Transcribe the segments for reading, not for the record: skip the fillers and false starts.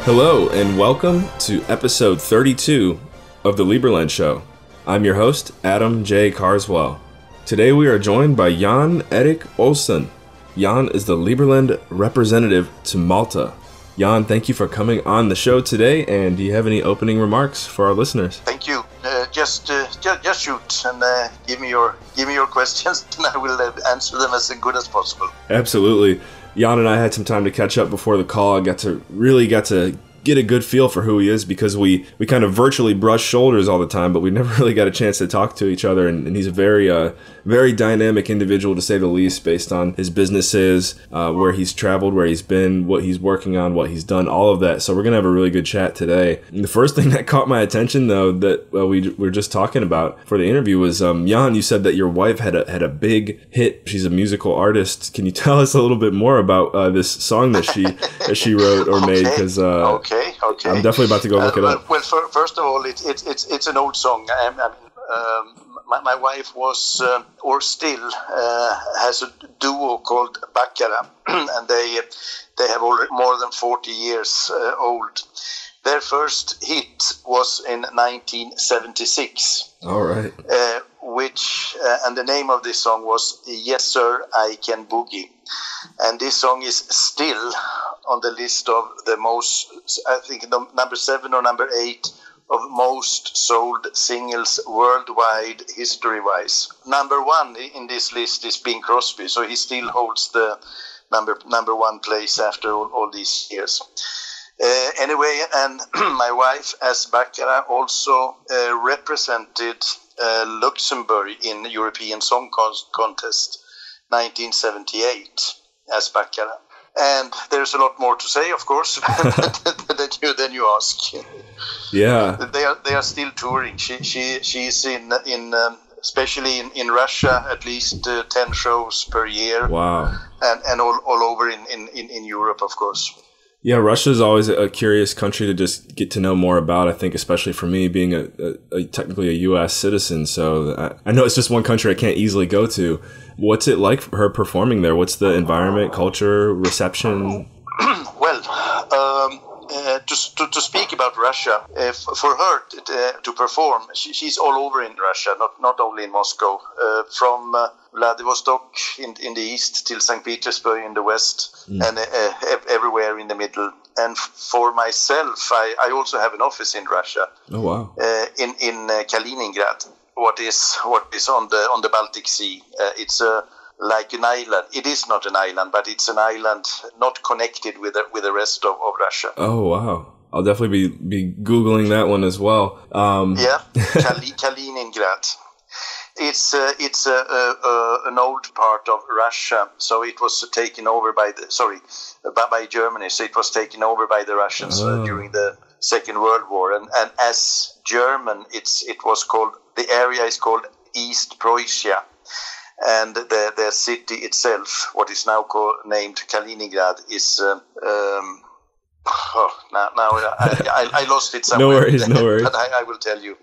Hello and welcome to episode 32 of the Liberland Show. I'm your host, Adam J. Carswell. Today we are joined by Jan-Erik Olsson. Jan is the Liberland Representative to Malta. Jan, thank you for coming on the show today, and do you have any opening remarks for our listeners? Thank you. Just shoot and give me your questions, and I will answer them as good as possible. Absolutely. Jan and I had some time to catch up before the call. I got to get a good feel for who he is because we kind of virtually brush shoulders all the time, but we never really got a chance to talk to each other. And he's a very dynamic individual, to say the least, based on his businesses, where he's traveled, where he's been, what he's working on, what he's done, all of that. So we're going to have a really good chat today. And the first thing that caught my attention, though, that we were just talking about for the interview was, Jan, you said that your wife had a big hit. She's a musical artist. Can you tell us a little bit more about this song that she wrote or made? Because Okay. I'm definitely about to go look it up. Well, first of all, it's an old song. My wife was, or still, has a duo called Baccara, and they have already more than 40 years old. Their first hit was in 1976. All right. And the name of this song was Yes Sir, I Can Boogie. And this song is still on the list of the most, I think, number 7 or number 8 of most sold singles worldwide, history-wise. Number 1 in this list is Bing Crosby, so he still holds the number 1 place after all these years. Anyway, and my wife, as Baccara, also represented Luxembourg in the European Song Contest 1978 as Baccara. And there's a lot more to say, of course, than you ask. Yeah, they are still touring. She's in especially in Russia, at least 10 shows per year. Wow. And all over in Europe, of course. Yeah, Russia is always a curious country to just get to know more about, I think, especially for me being technically a U.S. citizen. So I know it's just one country I can't easily go to. What's it like for her performing there? What's the environment, culture, reception? Well, to speak about Russia, for her to perform, she's all over in Russia, not only in Moscow, from Vladivostok in the east till St. Petersburg in the west, and everywhere in the middle. And for myself, I also have an office in Russia. Oh wow! In Kaliningrad, what is on the Baltic Sea. It's like an island. It is not an island, but it's an island not connected with the rest of Russia. Oh wow! I'll definitely be Googling that one as well. Yeah, Kaliningrad. It's an old part of Russia, so it was taken over by Germany. So it was taken over by the Russians during the Second World War, and as German, the area is called East Prussia, and the city itself, what is now named Kaliningrad, is. Now I lost it somewhere. No worries. But I will tell you.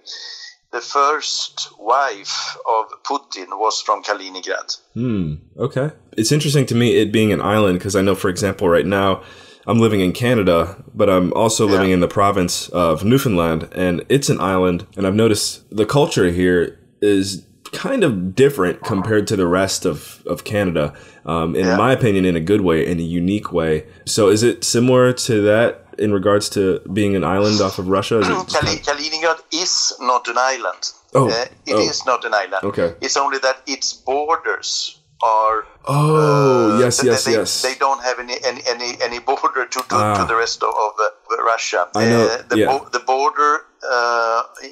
The first wife of Putin was from Kaliningrad. Okay. It's interesting to me it being an island because I know, for example, right now I'm living in Canada, but I'm also living in the province of Newfoundland, and it's an island. And I've noticed the culture here is kind of different compared to the rest of Canada, in my opinion, in a good way, in a unique way. So is it similar to that in regards to being an island off of Russia? Kaliningrad is not an island. It is not an island. Okay. It's only that its borders are. Yes. They don't have any border to the rest of Russia. I know. The border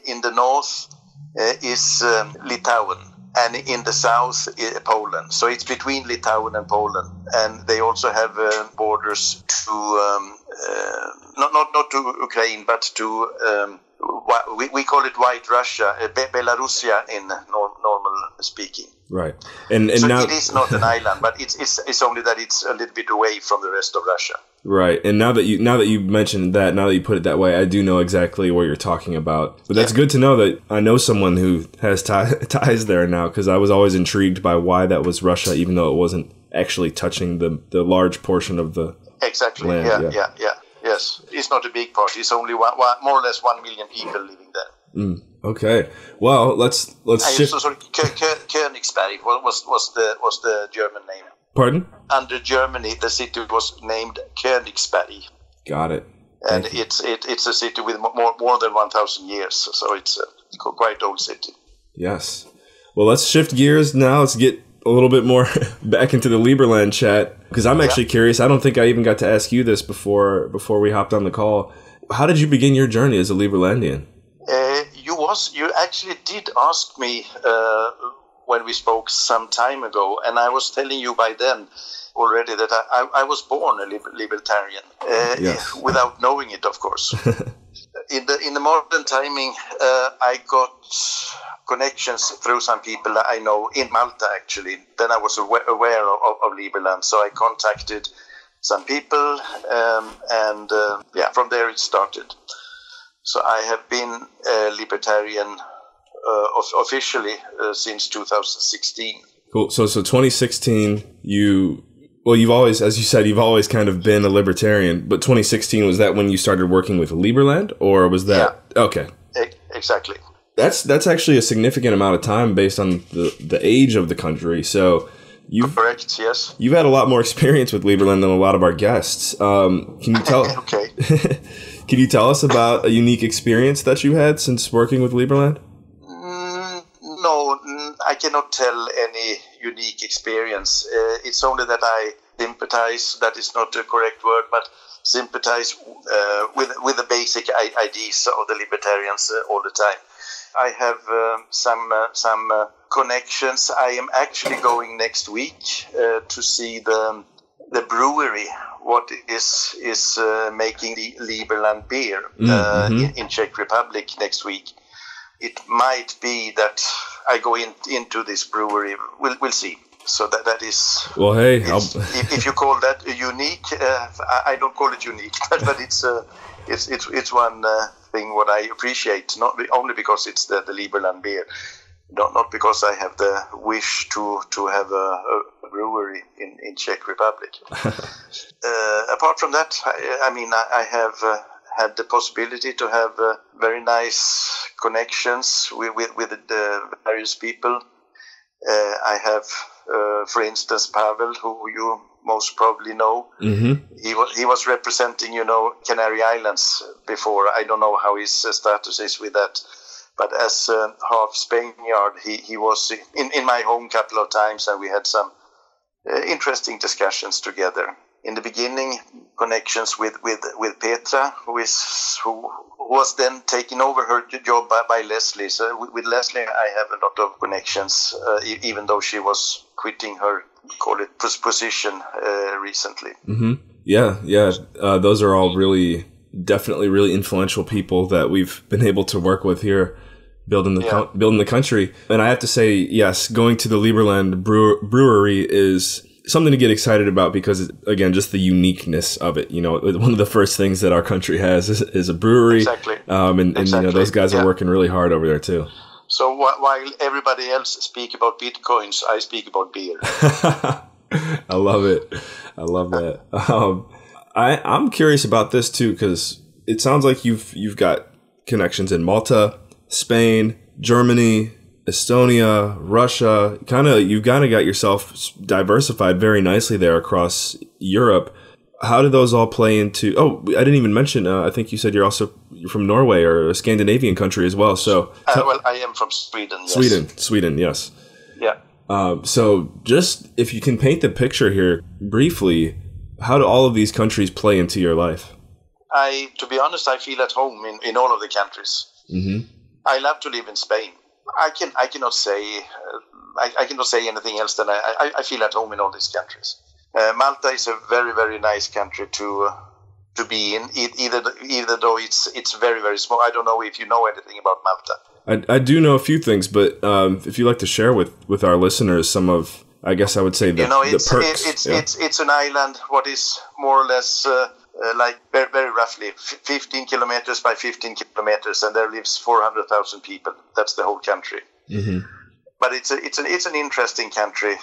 in the north is Litauen, and in the south Poland. So it's between Litauen and Poland, and they also have borders to not to Ukraine, but to we call it White Russia, Belarusia in normal speaking. Right, and so now it is not an island, but it's only that it's a little bit away from the rest of Russia. Right, and now that you mentioned that, now that you put it that way, I do know exactly what you're talking about. But that's good to know that I know someone who has ties there now, because I was always intrigued by why that was Russia, even though it wasn't actually touching the large portion of the exactly land. Yeah. Yes, it's not a big part. It's only more or less 1 million people living there. Okay. Well, let's shift. So sorry, Königsberg was the German name. Pardon? Under Germany, the city was named Königsberg. Got it. And it's a city with more than 1,000 years, so it's a quite old city. Yes. Well, let's shift gears now. Let's get a little bit more back into the Liberland chat, because I'm actually curious. I don't think I even got to ask you this before we hopped on the call. How did you begin your journey as a Liberlandian? You actually did ask me when we spoke some time ago, and I was telling you by then already that I was born a libertarian, without knowing it, of course. In the modern timing, I got connections through some people that I know in Malta, actually. Then I was aware of Liberland, so I contacted some people, and from there it started. So I have been a libertarian officially since 2016. Cool. So 2016, you've always, as you said, you've always kind of been a libertarian, but 2016, was that when you started working with Liberland, or was that? Yeah. Okay. Exactly. That's actually a significant amount of time based on the age of the country. So correct, yes. You've had a lot more experience with Liberland than a lot of our guests. Can you tell? Okay. Can you tell us about a unique experience that you had since working with Liberland? No, I cannot tell any unique experience. It's only that I sympathize, that is not the correct word, but sympathize with the basic ideas of the libertarians all the time. I have some connections. I am actually going next week to see the brewery, what is making the Liberland beer in Czech Republic next week. It might be that I go into this brewery. We'll see. So that is. Well, hey, if you call that unique, I don't call it unique, but it's one thing what I appreciate. Not only because it's the Liberland beer, not because I have the wish to have a brewery in Czech Republic. Apart from that, I have had the possibility to have very nice connections with the various people. I have, for instance, Pavel, who you most probably know. Mm-hmm. He was representing, Canary Islands before. I don't know how his status is with that. But as half Spaniard, he was in my home a couple of times, and we had some interesting discussions together. In the beginning, connections with Petra, who was then taking over her job by Leslie. So with Leslie, I have a lot of connections, even though she was quitting her, call it, position recently. Mm-hmm. Yeah. Those are all definitely really influential people that we've been able to work with here, building the country. And I have to say, yes, going to the Liberland brewery is something to get excited about, because, again, just the uniqueness of it. One of the first things that our country has is a brewery. Exactly. And those guys are working really hard over there too. So while everybody else speak about bitcoins, I speak about beer. I love it. I love that. I'm curious about this too, because it sounds like you've got connections in Malta, Spain, Germany, Estonia, Russia. You've got yourself diversified very nicely there across Europe. How do those all play into? Oh, I didn't even mention. I think you said you're from Norway, or a Scandinavian country as well. So, well, I am from Sweden. Yes. Sweden, yes. Yeah. So, just if you can paint the picture here briefly, how do all of these countries play into your life? To be honest, I feel at home in all of the countries. Mm-hmm. I love to live in Spain. I cannot say anything else than I feel at home in all these countries. Malta is a very, very nice country to be in, either though it's very, very small. I don't know if you know anything about Malta. I do know a few things, but if you'd like to share with our listeners some of, I guess I would say the perks. It's an island, what is more or less like very, very roughly 15 kilometers by 15 kilometers, and there lives 400,000 people. That's the whole country. Mm-hmm. But it's an interesting country.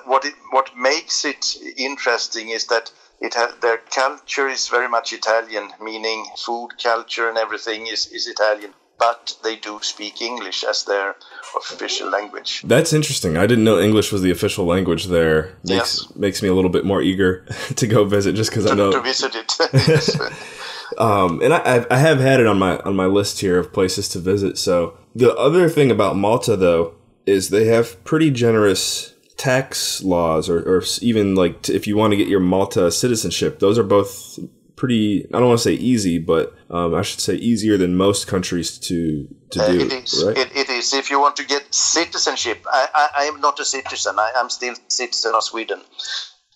What makes it interesting is that Their culture is very much Italian, meaning food culture and everything is Italian. But they do speak English as their official language. That's interesting. I didn't know English was the official language there. Makes me a little bit more eager to go visit, just because I know to visit it. Yes. And I have had it on my list here of places to visit. So the other thing about Malta, though, is they have pretty generous tax laws, or even like if you want to get your Malta citizenship, those are both pretty, I don't want to say easy, but I should say easier than most countries to do. It is. Right? It is. If you want to get citizenship, I am not a citizen. I'm still citizen of Sweden.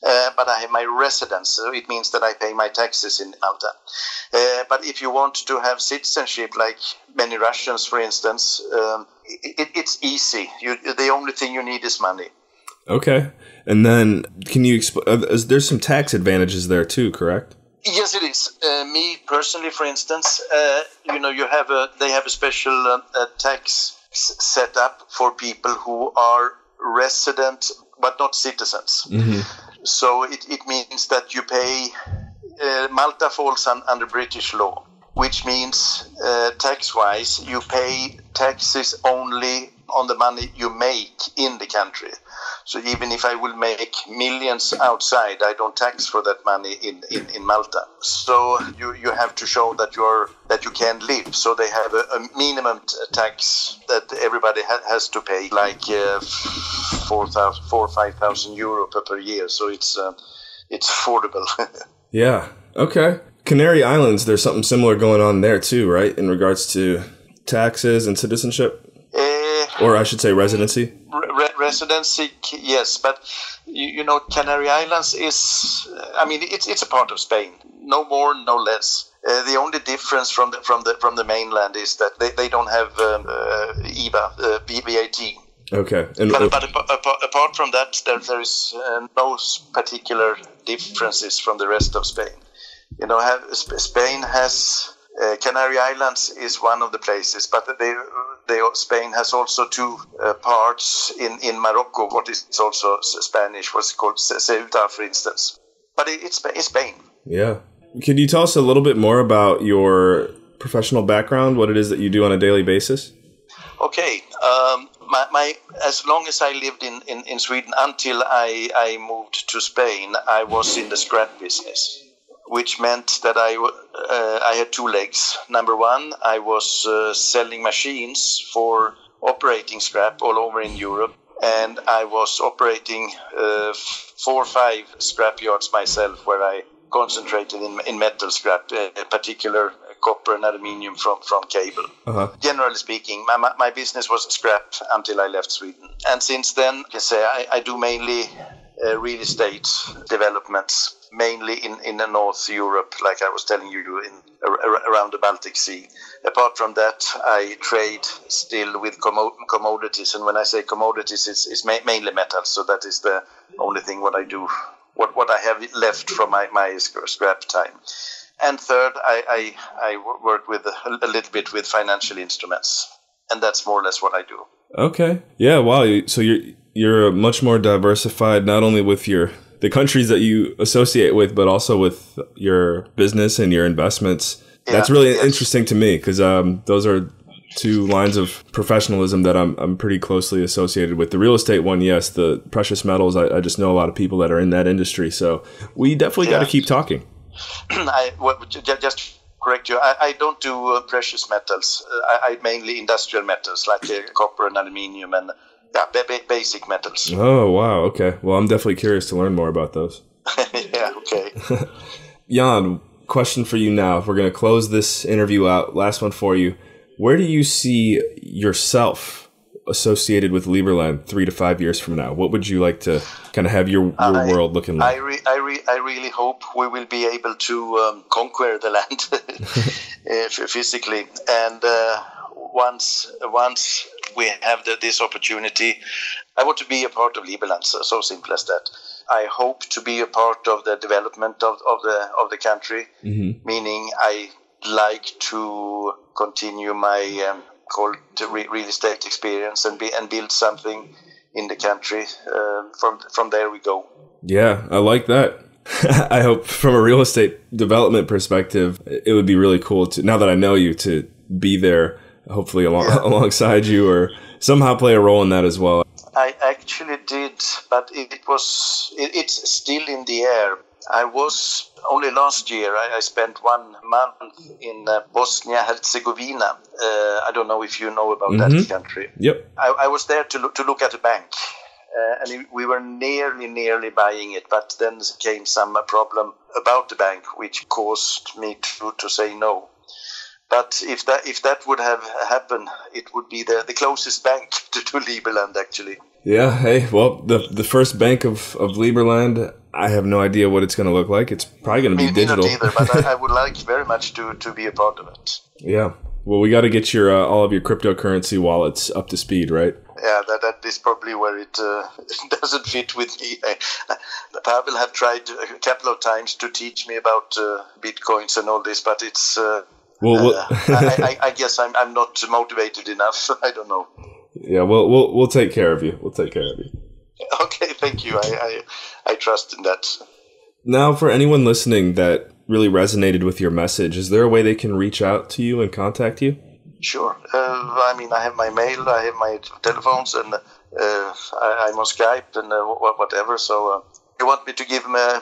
But I have my residence, so it means that I pay my taxes in Malta. But if you want to have citizenship, like many Russians, for instance, it's easy. The only thing you need is money. Okay. And then can you explain, there's some tax advantages there too, correct? Yes, it is. Me personally, for instance, they have a special tax set up for people who are resident but not citizens. Mm-hmm. So it means that you pay. Malta falls under British law, which means tax-wise you pay taxes only on the money you make in the country. So even if I will make millions outside, I don't tax for that money in Malta. So you have to show that you can live. So they have a minimum tax that everybody has to pay, like 4,000 or 5,000 euro per year. So it's affordable. Yeah. Okay. Canary Islands, there's something similar going on there too, right? In regards to taxes and citizenship? Or I should say residency? Residency, yes, but Canary Islands is, it's a part of Spain, no more, no less. The only difference from the mainland is that they don't have IVA, VAT. Okay, but apart from that, there is no particular differences from the rest of Spain. Spain has Canary Islands is one of the places, but Spain has also two parts in Morocco, what is also Spanish, what's called Ceuta, for instance. But it's Spain. Yeah. Could you tell us a little bit more about your professional background, what it is that you do on a daily basis? Okay. As long as I lived in Sweden until I moved to Spain, I was in the scrap business, which meant that I had two legs. Number one, I was selling machines for operating scrap all over in Europe, and I was operating 4 or 5 scrap yards myself, where I concentrated in metal scrap, particular copper and aluminium from cable. Uh-huh. Generally speaking, my business was scrap until I left Sweden. And since then, I can say I do mainly real estate developments, mainly in the North Europe, like I was telling you, around the Baltic Sea. Apart from that, I trade still with commodities, and when I say commodities, it's mainly metals. So that is the only thing what I do, what I have left from my scrap time. And third, I work with a little bit with financial instruments, and that's more or less what I do. Okay, yeah, wow. So you're much more diversified, not only with the countries that you associate with, but also with your business and your investments. Yeah, that's really interesting to me, because those are two lines of professionalism that I'm pretty closely associated with. The real estate one, yes. The precious metals, I just know a lot of people that are in that industry. So we definitely got to keep talking. Just correct you. I don't do precious metals. I mainly industrial metals, like copper and aluminium and basic metals. Oh, wow. Okay. Well, I'm definitely curious to learn more about those. Yeah, okay. Jan, question for you now. If we're going to close this interview out, last one for you. Where do you see yourself associated with Liberland 3 to 5 years from now? What would you like to kind of have your world looking like? I really hope we will be able to conquer the land physically. And once we have this opportunity, I want to be a part of Liberland. So simple as that. I hope to be a part of the development of the country, mm-hmm. meaning I like to continue my real estate experience and build something in the country. From there we go. Yeah, I like that. I hope from a real estate development perspective, it would be really cool to, now that I know you, to be there, hopefully alongside you, or somehow play a role in that as well. I actually did, but it's still in the air. I was, only last year, I spent 1 month in Bosnia-Herzegovina. I don't know if you know about that country. Yep. I was there to look at a bank. And we were nearly buying it, but then came some problem about the bank, which caused me to say no. But if that would have happened, it would be the closest bank to Liberland, actually. Yeah. Hey, well, the first bank of Liberland, I have no idea what it's going to look like. It's probably going to be digital. Me not either, but I would like very much to be a part of it. Yeah. Well, we got to get your all of your cryptocurrency wallets up to speed, right? Yeah, that is probably where it doesn't fit with me. Pavel have tried a couple of times to teach me about bitcoins and all this, but it's. I guess I'm not motivated enough. I don't know. Yeah, we'll take care of you. We'll take care of you. Okay, thank you. I trust in that. Now, for anyone listening that really resonated with your message, is there a way they can reach out to you and contact you? Sure. I have my mail, I have my telephones, and I'm on Skype and whatever. So you want me to give my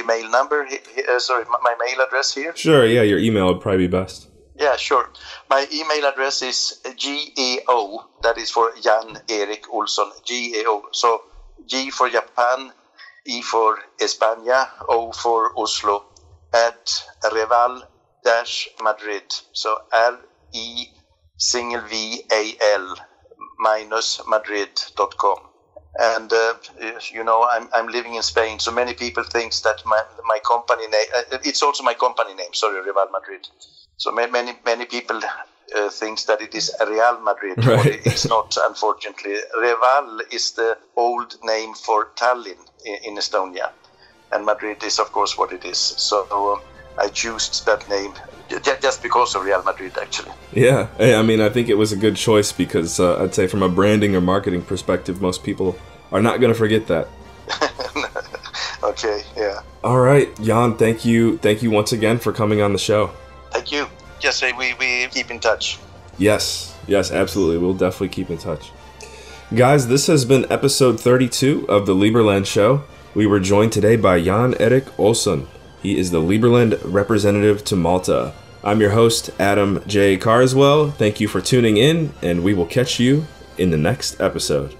mail number? My mail address here? Sure, yeah, your email would probably be best. Yeah, sure. My email address is GAO, that is for Jan-Erik Olsson, GAO. So G for Japan, E for España, O for Oslo, at Reval-Madrid. So REVAL-Madrid.com. And I'm living in Spain, so many people think that my company name, it's also my company name, Reval Madrid. So many people think that it is Real Madrid, right. But it's not, unfortunately. Reval is the old name for Tallinn in Estonia, and Madrid is, of course, what it is. So I chose that name just because of Real Madrid, actually. Yeah, I mean, I think it was a good choice because I'd say from a branding or marketing perspective, most people are not going to forget that. Okay, yeah. All right, Jan, thank you once again for coming on the show. Thank you. Just say we keep in touch. Yes, absolutely. We'll definitely keep in touch. Guys, this has been episode 32 of the Liberland Show. We were joined today by Jan-Erik Olsson. He is the Liberland Representative to Malta. I'm your host, Adam J. Carswell. Thank you for tuning in, and we will catch you in the next episode.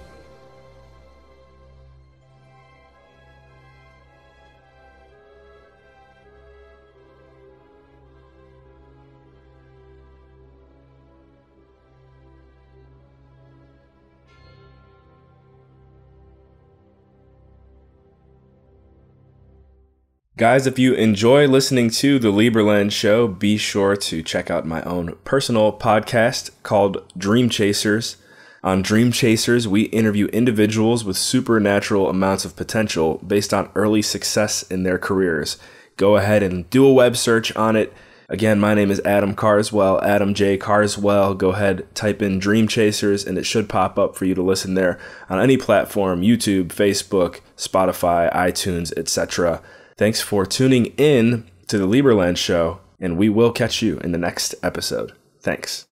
Guys, if you enjoy listening to the Liberland Show, be sure to check out my own personal podcast called Dream Chasers. On Dream Chasers, we interview individuals with supernatural amounts of potential based on early success in their careers. Go ahead and do a web search on it. Again, my name is Adam Carswell, Adam J. Carswell. Go ahead, type in Dream Chasers, and it should pop up for you to listen there on any platform, YouTube, Facebook, Spotify, iTunes, etc. Thanks for tuning in to the Liberland Show, and we will catch you in the next episode. Thanks.